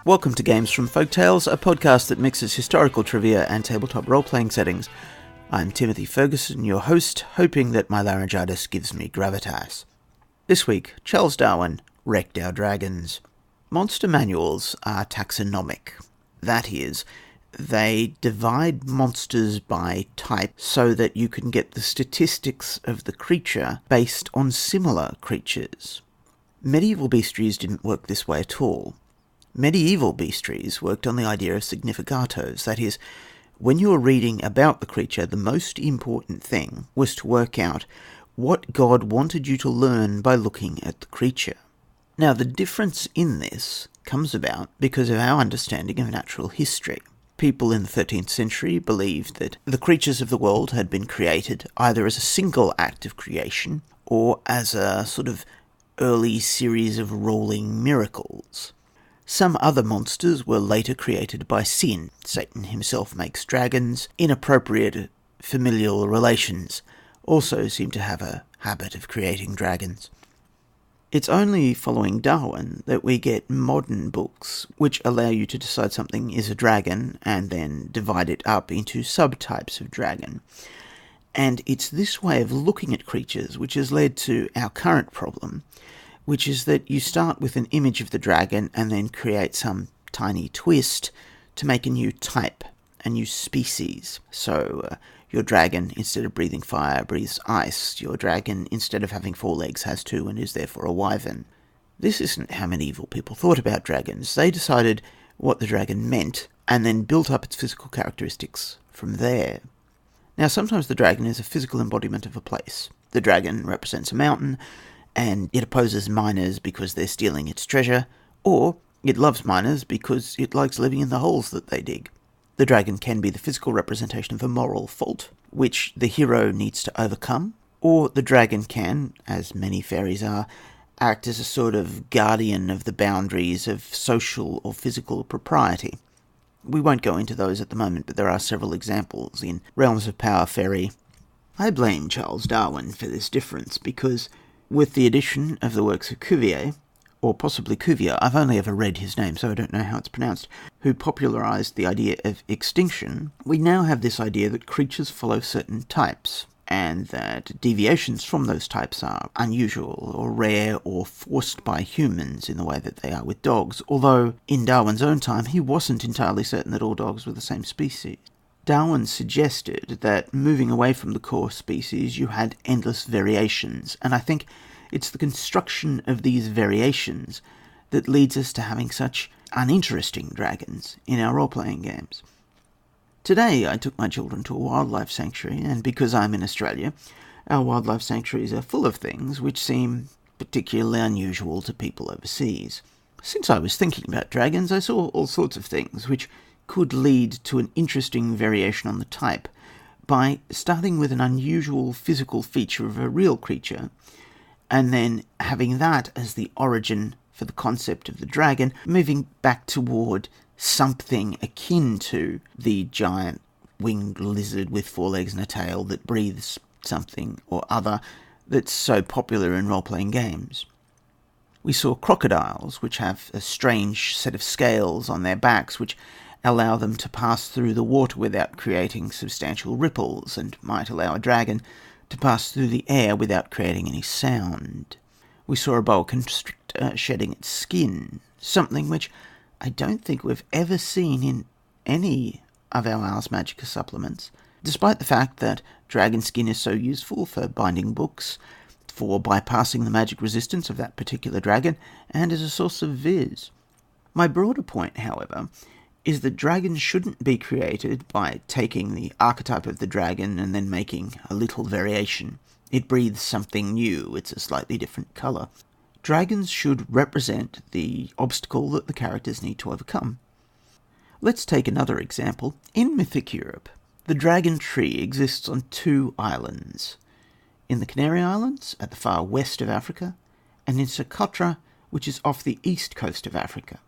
Welcome to Games from Folktales, a podcast that mixes historical trivia and tabletop role-playing settings. I'm Timothy Ferguson, your host, hoping that my laryngitis gives me gravitas. This week, Charles Darwin wrecked our dragons. Monster manuals are taxonomic. That is, they divide monsters by type so that you can get the statistics of the creature based on similar creatures. Medieval bestiaries didn't work this way at all. Medieval bestiaries worked on the idea of significatos, that is, when you were reading about the creature, the most important thing was to work out what God wanted you to learn by looking at the creature. Now, the difference in this comes about because of our understanding of natural history. People in the 13th century believed that the creatures of the world had been created either as a single act of creation or as a sort of early series of rolling miracles. Some other monsters were later created by sin. Satan himself makes dragons. Inappropriate familial relations also seem to have a habit of creating dragons. It's only following Darwin that we get modern books which allow you to decide something is a dragon and then divide it up into subtypes of dragon. And it's this way of looking at creatures which has led to our current problem, which is that you start with an image of the dragon and then create some tiny twist to make a new type, a new species. So your dragon, instead of breathing fire, breathes ice. Your dragon, instead of having 4 legs, has 2 and is therefore a wyvern. This isn't how medieval people thought about dragons. They decided what the dragon meant and then built up its physical characteristics from there. Now, sometimes the dragon is a physical embodiment of a place. The dragon represents a mountain, and it opposes miners because they're stealing its treasure, or it loves miners because it likes living in the holes that they dig. The dragon can be the physical representation of a moral fault, which the hero needs to overcome, or the dragon can, as many fairies are, act as a sort of guardian of the boundaries of social or physical propriety. We won't go into those at the moment, but there are several examples in Realms of Power Fairy. I blame Charles Darwin for this difference because with the addition of the works of Cuvier, or possibly Cuvier, I've only ever read his name so I don't know how it's pronounced, who popularized the idea of extinction, we now have this idea that creatures follow certain types, and that deviations from those types are unusual or rare or forced by humans in the way that they are with dogs, although in Darwin's own time he wasn't entirely certain that all dogs were the same species. Darwin suggested that moving away from the core species, you had endless variations, and I think it's the construction of these variations that leads us to having such uninteresting dragons in our role-playing games. Today, I took my children to a wildlife sanctuary, and because I'm in Australia, our wildlife sanctuaries are full of things which seem particularly unusual to people overseas. Since I was thinking about dragons, I saw all sorts of things which could lead to an interesting variation on the type by starting with an unusual physical feature of a real creature and then having that as the origin for the concept of the dragon, moving back toward something akin to the giant winged lizard with 4 legs and a tail that breathes something or other that's so popular in role-playing games. We saw crocodiles, which have a strange set of scales on their backs which allow them to pass through the water without creating substantial ripples, and might allow a dragon to pass through the air without creating any sound. We saw a boa constrictor shedding its skin, something which I don't think we've ever seen in any of our Ars Magica supplements, despite the fact that dragon skin is so useful for binding books, for bypassing the magic resistance of that particular dragon, and as a source of viz. My broader point, however, is that dragons shouldn't be created by taking the archetype of the dragon and then making a little variation. It breathes something new, it's a slightly different colour. Dragons should represent the obstacle that the characters need to overcome. Let's take another example. In Mythic Europe, the dragon tree exists on 2 islands. In the Canary Islands, at the far west of Africa, and in Socotra, which is off the east coast of Africa.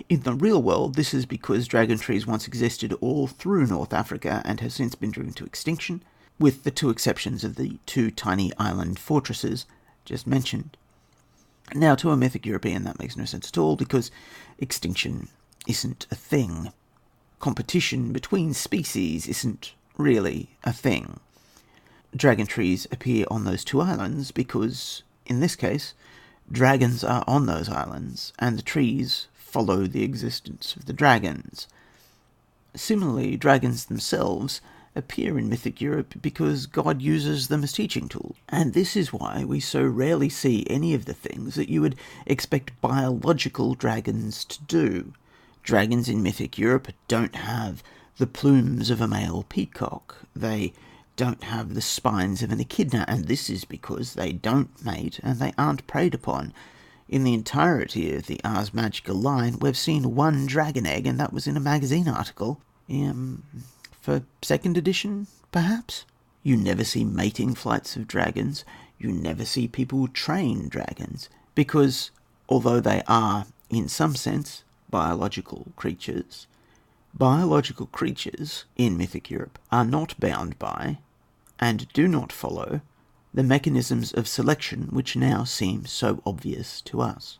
In the real world, this is because dragon trees once existed all through North Africa and have since been driven to extinction, with the 2 exceptions of the 2 tiny island fortresses just mentioned. Now, to a mythic European, that makes no sense at all, because extinction isn't a thing. Competition between species isn't really a thing. Dragon trees appear on those two islands because, in this case, dragons are on those islands, and the trees follow the existence of the dragons. Similarly, dragons themselves appear in mythic Europe because God uses them as teaching tools. And this is why we so rarely see any of the things that you would expect biological dragons to do. Dragons in mythic Europe don't have the plumes of a male peacock. They don't have the spines of an echidna, and this is because they don't mate and they aren't preyed upon. In the entirety of the Ars Magica line, we've seen one dragon egg, and that was in a magazine article. For 2nd edition, perhaps? You never see mating flights of dragons. You never see people train dragons. Because, although they are, in some sense, biological creatures in mythic Europe are not bound by, and do not follow, the mechanisms of selection which now seem so obvious to us.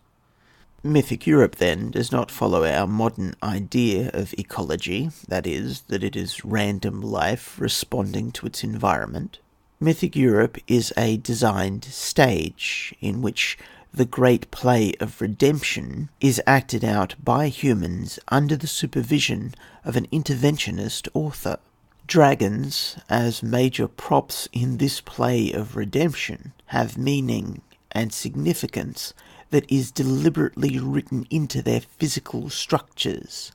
Mythic Europe, then, does not follow our modern idea of ecology, that is, that it is random life responding to its environment. Mythic Europe is a designed stage in which the great play of redemption is acted out by humans under the supervision of an interventionist author. Dragons, as major props in this play of redemption, have meaning and significance that is deliberately written into their physical structures.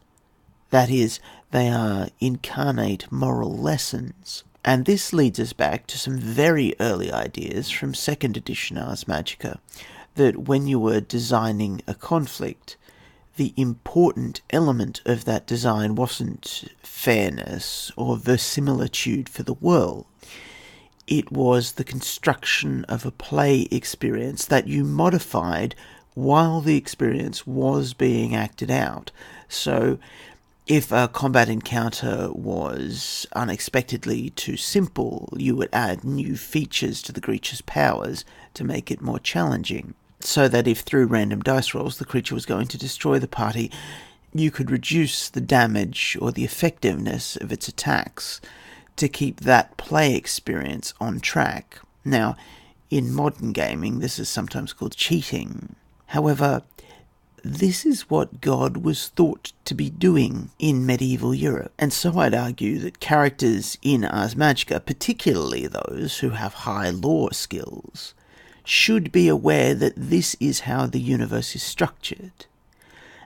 That is, they are incarnate moral lessons. And this leads us back to some very early ideas from 2nd edition Ars Magica, that when you were designing a conflict, the important element of that design wasn't fairness or verisimilitude for the world. It was the construction of a play experience that you modified while the experience was being acted out. So, if a combat encounter was unexpectedly too simple, you would add new features to the creature's powers to make it more challenging. So that if through random dice rolls the creature was going to destroy the party, you could reduce the damage or the effectiveness of its attacks to keep that play experience on track. Now, in modern gaming, this is sometimes called cheating. However, this is what God was thought to be doing in medieval Europe. And so I'd argue that characters in Ars Magica, particularly those who have high lore skills, should be aware that this is how the universe is structured.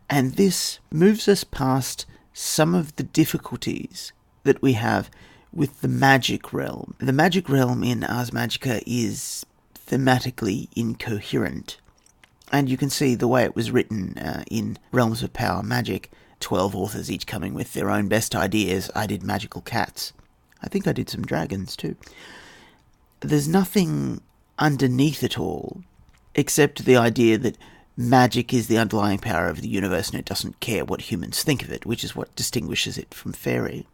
And this moves us past some of the difficulties that we have with the magic realm. The magic realm in Ars Magica is thematically incoherent. And you can see the way it was written in Realms of Power Magic, 12 authors each coming with their own best ideas. I did magical cats. I think I did some dragons too. There's nothing underneath it all except the idea that magic is the underlying power of the universe and it doesn't care what humans think of it, which is what distinguishes it from fairy.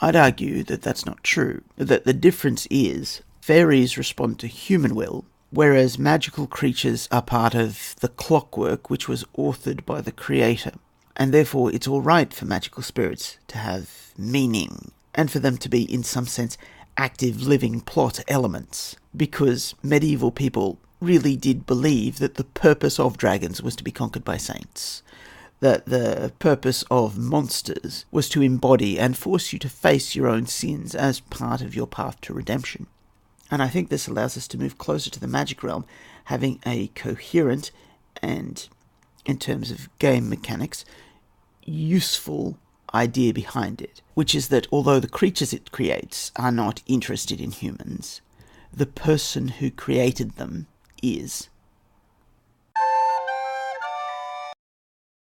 I'd argue that that's not true, that the difference is fairies respond to human will, whereas magical creatures are part of the clockwork which was authored by the creator. And therefore it's all right for magical spirits to have meaning, and for them to be, in some sense, active living plot elements, because medieval people really did believe that the purpose of dragons was to be conquered by saints, that the purpose of monsters was to embody and force you to face your own sins as part of your path to redemption. And I think this allows us to move closer to the magic realm, having a coherent and, in terms of game mechanics, useful idea behind it, which is that although the creatures it creates are not interested in humans, the person who created them is.